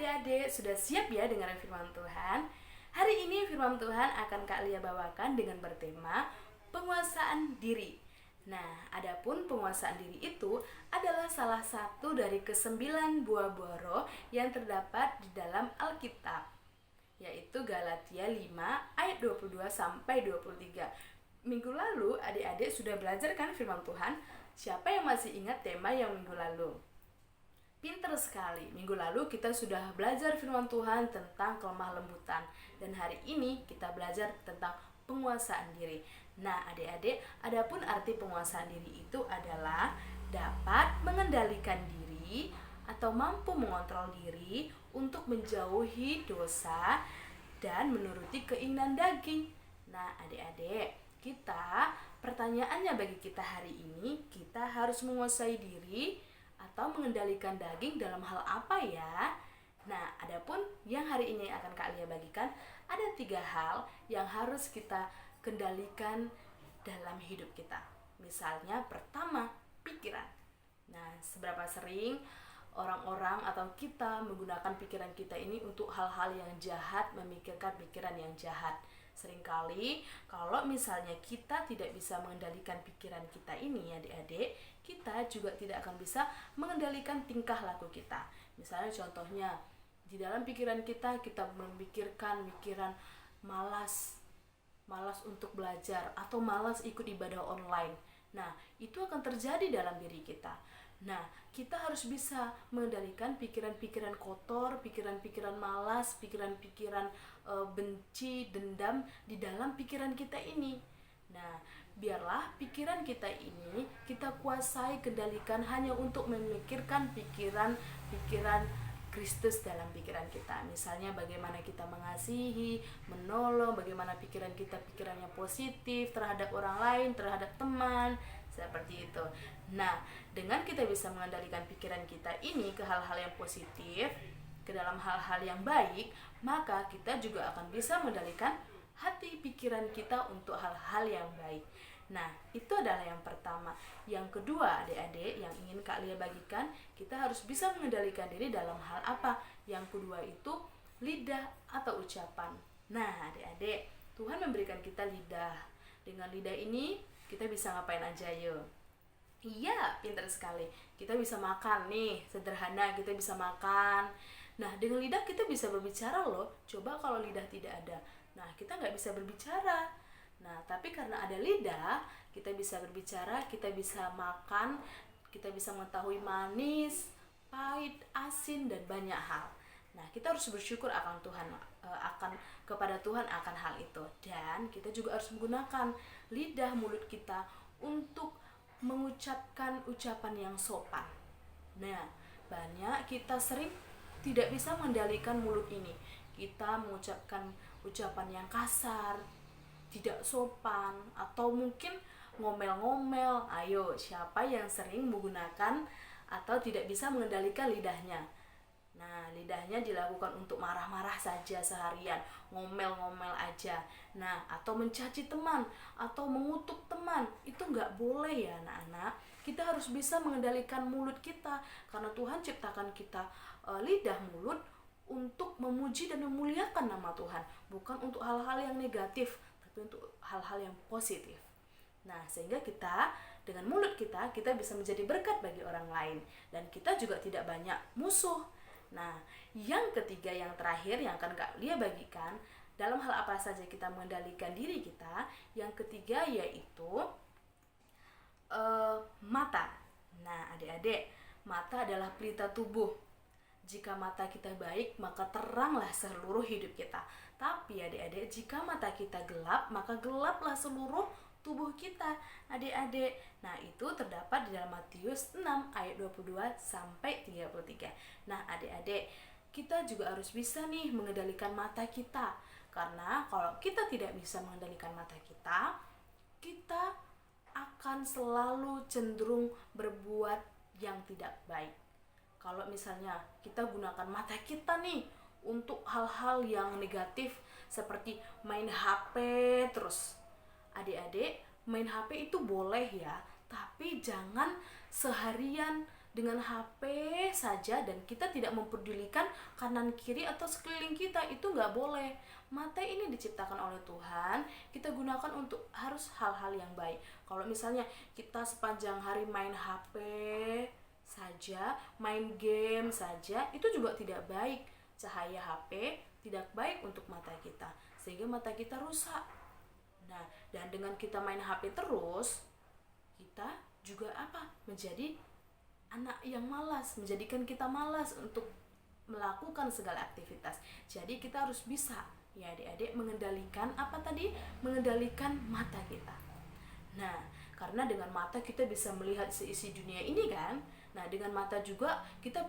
adik-adik, sudah siap ya dengan firman Tuhan? Hari ini firman Tuhan akan Kak Lia bawakan dengan bertema penguasaan diri. Nah, adapun penguasaan diri itu adalah salah satu dari ke-9 buah roh yang terdapat di dalam Alkitab, yaitu Galatia 5 ayat 22 sampai 23. Minggu lalu adik-adik sudah belajar kan firman Tuhan? Siapa yang masih ingat tema yang minggu lalu? Pinter sekali. Minggu lalu kita sudah belajar firman Tuhan tentang kelemah lembutan. Dan hari ini kita belajar tentang penguasaan diri. Nah, adik-adik, adapun arti penguasaan diri itu adalah dapat mengendalikan diri atau mampu mengontrol diri untuk menjauhi dosa dan menuruti keinginan daging. Nah, adik-adik, pertanyaannya bagi kita hari ini, kita harus menguasai diri atau mengendalikan daging dalam hal apa ya? Nah, adapun yang hari ini akan Kak Lia bagikan, ada 3 hal yang harus kita kendalikan dalam hidup kita. Misalnya pertama, pikiran. Nah, seberapa sering orang-orang atau kita menggunakan pikiran kita ini untuk hal-hal yang jahat, memikirkan pikiran yang jahat. Seringkali kalau misalnya kita tidak bisa mengendalikan pikiran kita ini, adik-adik, kita juga tidak akan bisa mengendalikan tingkah laku kita. Misalnya contohnya, di dalam pikiran kita memikirkan pikiran malas untuk belajar atau malas ikut ibadah online. Nah, itu akan terjadi dalam diri kita. Nah, kita harus bisa mengendalikan pikiran-pikiran kotor, pikiran-pikiran malas, pikiran-pikiran benci, dendam di dalam pikiran kita ini. Nah, biarlah pikiran kita ini kita kuasai, kendalikan hanya untuk memikirkan pikiran Kristus dalam pikiran kita. Misalnya bagaimana kita mengasihi, menolong, bagaimana pikiran kita pikirannya positif terhadap orang lain, terhadap teman, seperti itu. Nah, dengan kita bisa mengendalikan pikiran kita ini ke hal-hal yang positif, ke dalam hal-hal yang baik, maka kita juga akan bisa mengendalikan hati pikiran kita untuk hal-hal yang baik. Nah, itu adalah yang pertama. Yang kedua, adik-adik, yang ingin Kak Lia bagikan, kita harus bisa mengendalikan diri dalam hal apa? Yang kedua itu lidah atau ucapan. Nah, adik-adik, Tuhan memberikan kita lidah. Dengan lidah ini kita bisa ngapain aja yuk? Iya, pintar sekali. Kita bisa makan nih, sederhana kita bisa makan. Nah, dengan lidah kita bisa berbicara loh. Coba kalau lidah tidak ada, nah kita nggak bisa berbicara. Nah, tapi karena ada lidah, kita bisa berbicara, kita bisa makan, kita bisa mengetahui manis, pahit, asin, dan banyak hal. Nah, kita harus bersyukur akan Tuhan, kepada Tuhan akan hal itu. Dan kita juga harus menggunakan lidah mulut kita untuk mengucapkan ucapan yang sopan. Nah, banyak kita sering tidak bisa mengendalikan mulut ini. Kita mengucapkan ucapan yang kasar, tidak sopan, atau mungkin ngomel-ngomel. Ayo, siapa yang sering menggunakan atau tidak bisa mengendalikan lidahnya? Nah, lidahnya dilakukan untuk marah-marah saja seharian, ngomel-ngomel aja. Nah, atau mencaci teman, atau mengutuk teman. Itu nggak boleh ya anak-anak. Kita harus bisa mengendalikan mulut kita, karena Tuhan ciptakan kita lidah mulut untuk memuji dan memuliakan nama Tuhan. Bukan untuk hal-hal yang negatif, tapi untuk hal-hal yang positif. Nah, sehingga kita dengan mulut kita bisa menjadi berkat bagi orang lain. Dan kita juga tidak banyak musuh. Nah, yang ketiga, yang terakhir yang akan Kak Lia bagikan, dalam hal apa saja kita mengendalikan diri kita, yang ketiga yaitu mata. Nah, adik-adik, mata adalah pelita tubuh. Jika mata kita baik, maka teranglah seluruh hidup kita. Tapi adik-adik, jika mata kita gelap, maka gelaplah seluruh tubuh kita, adik-adik. Nah, itu terdapat di dalam Matius 6 ayat 22 sampai 33. Nah, adik-adik, kita juga harus bisa nih mengendalikan mata kita. Karena kalau kita tidak bisa mengendalikan mata kita akan selalu cenderung berbuat yang tidak baik. Kalau misalnya kita gunakan mata kita nih untuk hal-hal yang negatif seperti main HP terus. Adik-adik, main HP itu boleh ya, tapi jangan seharian dengan HP saja dan kita tidak memperdulikan kanan kiri atau sekeliling kita, itu nggak boleh. Mata ini diciptakan oleh Tuhan, kita gunakan untuk harus hal-hal yang baik. Kalau misalnya kita sepanjang hari main HP saja, main game saja, itu juga tidak baik. Cahaya HP tidak baik untuk mata kita, sehingga mata kita rusak. Nah, dan dengan kita main HP terus, kita juga menjadi anak yang malas, menjadikan kita malas untuk melakukan segala aktivitas. Jadi kita harus bisa, ya adik-adik, mengendalikan mengendalikan mata kita. Nah, karena dengan mata kita bisa melihat seisi dunia ini kan. Nah, dengan mata juga kita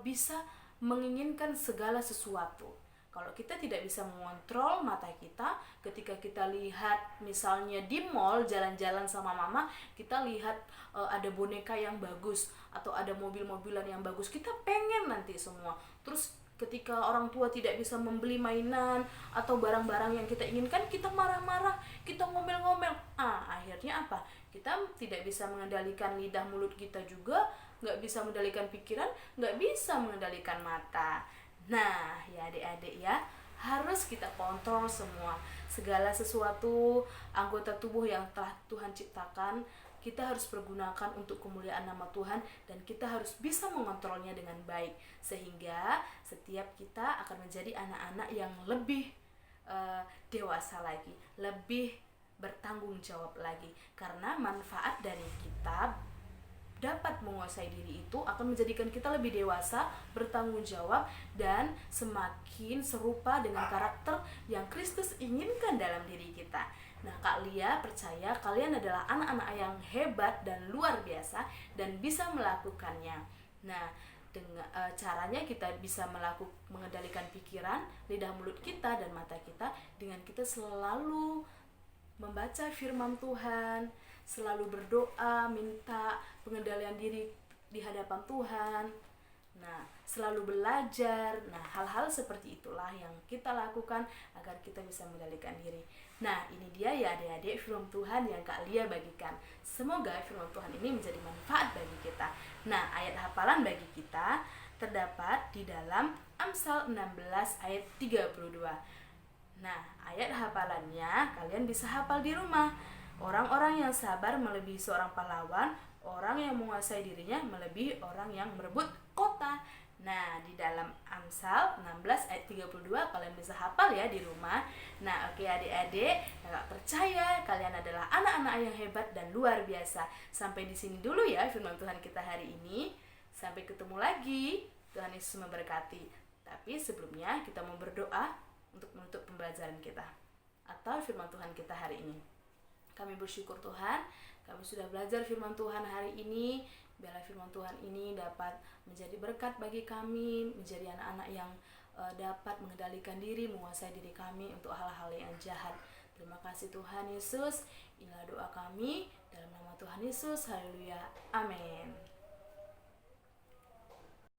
bisa menginginkan segala sesuatu. Kalau kita tidak bisa mengontrol mata kita, ketika kita lihat misalnya di mall jalan-jalan sama mama, kita lihat ada boneka yang bagus atau ada mobil-mobilan yang bagus, kita pengen nanti semua. Terus ketika orang tua tidak bisa membeli mainan atau barang-barang yang kita inginkan, kita marah-marah, kita ngomel-ngomel. Akhirnya kita tidak bisa mengendalikan lidah mulut kita juga, nggak bisa mengendalikan pikiran, nggak bisa mengendalikan mata. Nah, ya adik-adik ya, harus kita kontrol semua. Segala sesuatu anggota tubuh yang telah Tuhan ciptakan, kita harus pergunakan untuk kemuliaan nama Tuhan, dan kita harus bisa mengontrolnya dengan baik. Sehingga setiap kita akan menjadi anak-anak yang lebih dewasa lagi, lebih bertanggung jawab lagi. Karena manfaat dari kita dapat menguasai diri itu akan menjadikan kita lebih dewasa, bertanggung jawab, dan semakin serupa dengan karakter yang Kristus inginkan dalam diri kita. Nah, Kak Lia percaya kalian adalah anak-anak yang hebat dan luar biasa dan bisa melakukannya. Nah, dengan caranya kita bisa mengendalikan pikiran, lidah mulut kita, dan mata kita dengan kita selalu membaca firman Tuhan, selalu berdoa, minta pengendalian diri di hadapan Tuhan. Nah, selalu belajar. Nah, hal-hal seperti itulah yang kita lakukan agar kita bisa mengendalikan diri. Nah, ini dia ya adik-adik firman Tuhan yang Kak Lia bagikan. Semoga firman Tuhan ini menjadi manfaat bagi kita. Nah, ayat hafalan bagi kita terdapat di dalam Amsal 16 ayat 32. Nah, ayat hafalannya kalian bisa hafal di rumah. Orang-orang yang sabar melebihi seorang pahlawan, orang yang menguasai dirinya melebihi orang yang merebut kota. Nah, di dalam Amsal 16 ayat 32 kalian bisa hafal ya di rumah. Nah, oke adik-adik, kakak percaya kalian adalah anak-anak yang hebat dan luar biasa. Sampai di sini dulu ya firman Tuhan kita hari ini. Sampai ketemu lagi. Tuhan Yesus memberkati. Tapi sebelumnya kita mau berdoa untuk menutup pembelajaran kita atau firman Tuhan kita hari ini. Kami bersyukur Tuhan, kami sudah belajar firman Tuhan hari ini. Biarlah firman Tuhan ini dapat menjadi berkat bagi kami, menjadi anak-anak yang dapat mengendalikan diri, menguasai diri kami untuk hal-hal yang jahat. Terima kasih Tuhan Yesus. Inilah doa kami dalam nama Tuhan Yesus. Haleluya. Amin.